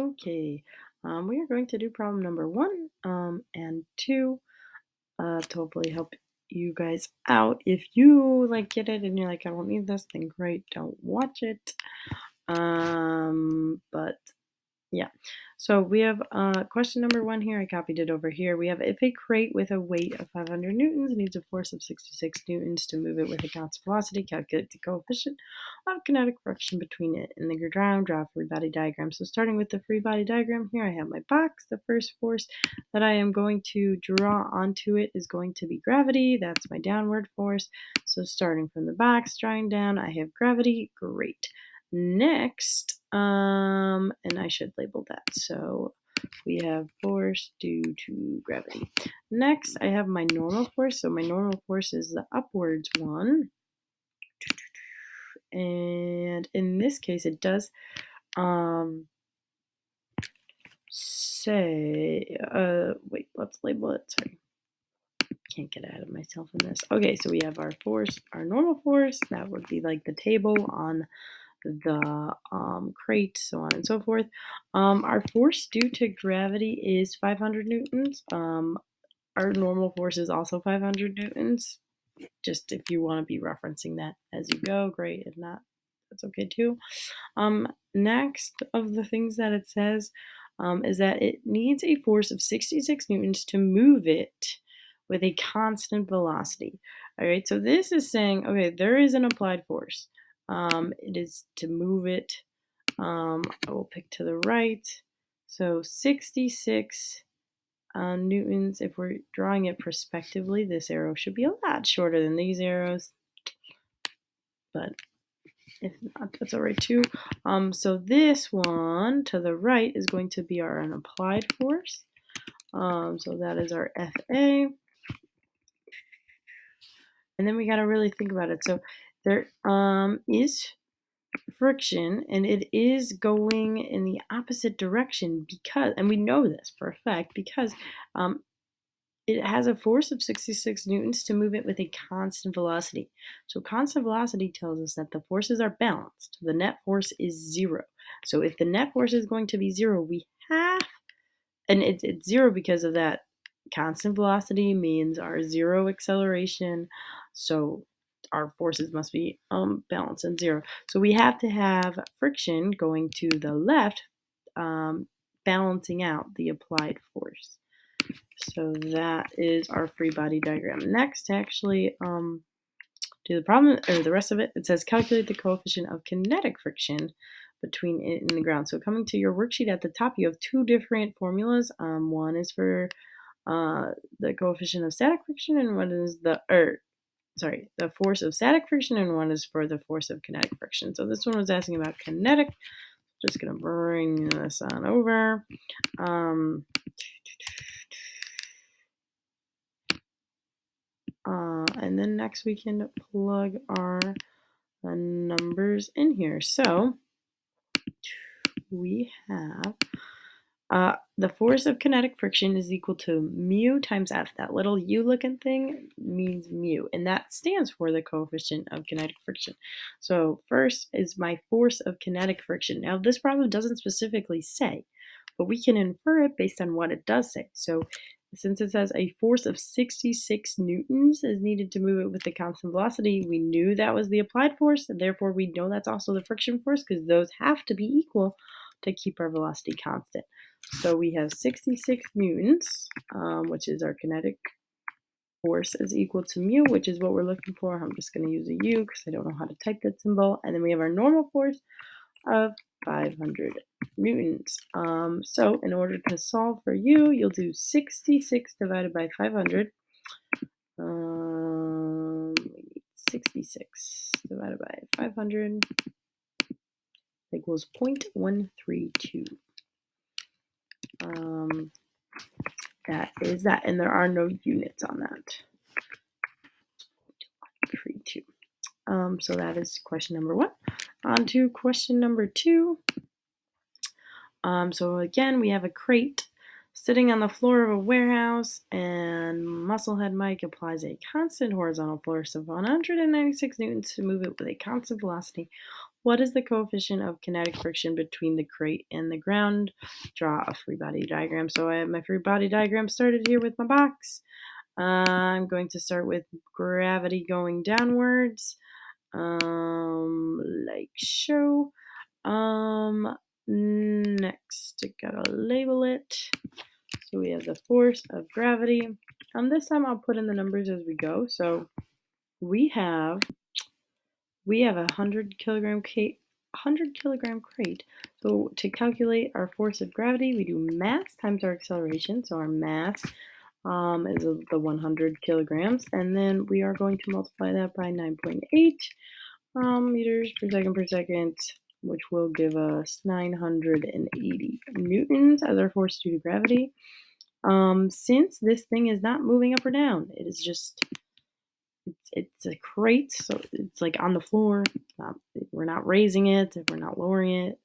Okay, we are going to do problem number one and two to hopefully help you guys out. If you like get it and you're like, I don't need this, then great, don't watch it. But yeah. So we have question number one here. I copied it over here. We have if a crate with a weight of 500 newtons needs a force of 66 newtons to move it with a constant velocity, calculate the coefficient of kinetic friction between it and the ground. Draw a free body diagram. So starting with the free body diagram here, I have my box. The first force that I am going to draw onto it is going to be gravity. That's my downward force. So starting from the box, drawing down, I have gravity. Great. Next, and I should label that. So we have force due to gravity. Next, I have my normal force. So my normal force is the upwards one. And in this case, it does say, wait, let's label it. Sorry. Can't get ahead of myself in this. Okay, so we have our force, our normal force. That would be like the table on the crate, so on and so forth. Our force due to gravity is 500 newtons. Our normal force is also 500 newtons. Just if you want to be referencing that as you go, great. If not, that's okay too. Next of the things that it says is that it needs a force of 66 newtons to move it with a constant velocity. All right, so this is saying, okay, there is an applied force. It is to move it. I will pick to the right. So 66 newtons. If we're drawing it prospectively, this arrow should be a lot shorter than these arrows. But if not, that's all right too. So this one to the right is going to be our applied force. So that is our FA. And then we got to really think about it. So there is friction, and it is going in the opposite direction because, and we know this for a fact, because it has a force of 66 newtons to move it with a constant velocity. So constant velocity tells us that the forces are balanced. The net force is zero. So if the net force is going to be zero, we have, and it's zero because of that constant velocity means our zero acceleration. So our forces must be balanced and zero. So we have to have friction going to the left, balancing out the applied force. So that is our free body diagram. Next, to actually do the problem or the rest of it, it says calculate the coefficient of kinetic friction between it and the ground. So coming to your worksheet at the top, you have two different formulas. One is for the coefficient of static friction, and one is the force of static friction, and one is for the force of kinetic friction. So this one was asking about kinetic. Just gonna bring this on over. And then next we can plug our numbers in here. So we have the force of kinetic friction is equal to mu times F. That little U looking thing means mu, and that stands for the coefficient of kinetic friction. So first is my force of kinetic friction. Now this problem doesn't specifically say, but we can infer it based on what it does say. So since it says a force of 66 newtons is needed to move it with the constant velocity, we knew that was the applied force, and therefore we know that's also the friction force because those have to be equal to keep our velocity constant. So we have 66 newtons, which is our kinetic force, is equal to mu, which is what we're looking for. I'm just going to use a U because I don't know how to type that symbol. And then we have our normal force of 500 newtons. So in order to solve for U, you'll do 66 divided by 500. 66 divided by 500 equals 0.132. That is that, and there are no units on that. 0.132. So that is question number one. On to question number two. So again, we have a crate sitting on the floor of a warehouse, and Musclehead Mike applies a constant horizontal force of 196 newtons to move it with a constant velocity What is the coefficient of kinetic friction between the crate and the ground? Draw a free body diagram. So I have my free body diagram started here with my box. I'm going to start with gravity going downwards, like so. Next, I gotta label it. So we have the force of gravity. This time I'll put in the numbers as we go. So we have a 100 kilogram crate. So to calculate our force of gravity, we do mass times our acceleration. So our mass is the 100 kilograms, and then we are going to multiply that by 9.8 meters per second, which will give us 980 newtons as our force due to gravity. Since this thing is not moving up or down, it is just it's a crate, so it's like on the floor. We're not raising it, we're not lowering it.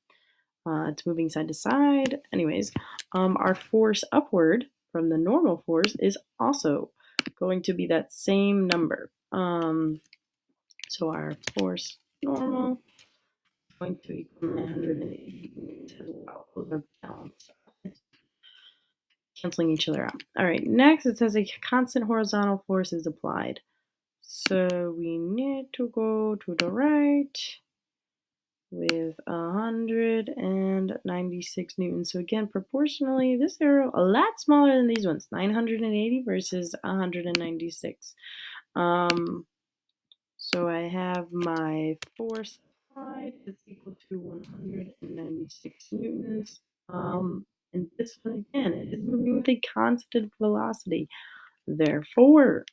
It's moving side to side. Anyways, our force upward from the normal force is also going to be that same number. So our force normal is going to equal 980 newtons as well. Those are balanced, canceling each other out. All right, next it says a constant horizontal force is applied. So we need to go to the right with 196 newtons. So again, proportionally, this arrow a lot smaller than these ones, 980 versus 196. So I have my force applied is equal to 196 newtons. And this one again, it is moving with a constant velocity. Therefore,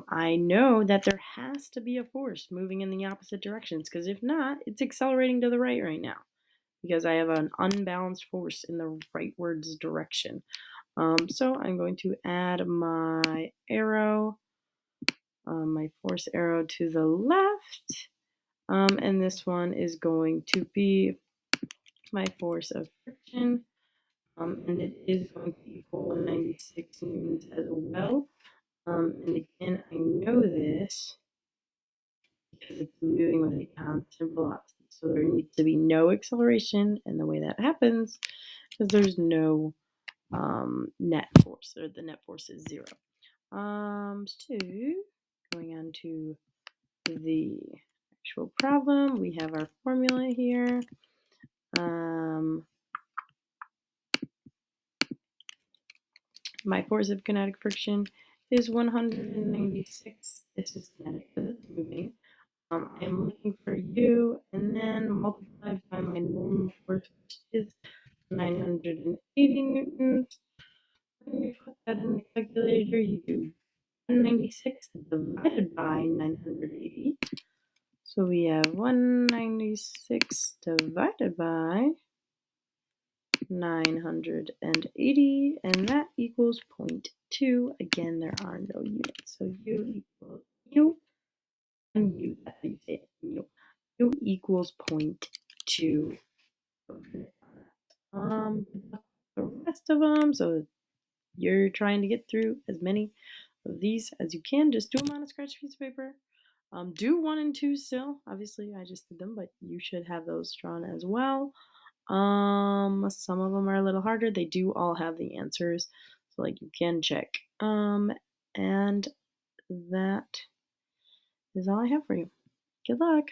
I know that there has to be a force moving in the opposite directions, because if not, it's accelerating to the right now, because I have an unbalanced force in the rightwards direction. So I'm going to add my arrow, my force arrow to the left, and this one is going to be my force of friction, and it is going to equal 96 newtons as well. And again, I know this because it's moving with a constant velocity. So there needs to be no acceleration, and the way that happens is there's no net force, or the net force is 0. So going on to the actual problem, we have our formula here. My force of kinetic friction is 196. This is kinetic because it's moving. I'm looking for U, and then multiplied by my normal force, which is 980 newtons. When you put that in the calculator, you do 196 divided by 980. So we have 196 divided by 980, and that equals 0.2. Again, there are no units. So U equals U, and U, that's how you say it, U. U equals 0.2. The rest of them, so you're trying to get through as many of these as you can. Just do them on a scratch piece of paper. Do 1 and 2 still. Obviously, I just did them, but you should have those drawn as well. Some of them are a little harder. They do all have the answers, so like you can check. And that is all I have for you. Good luck.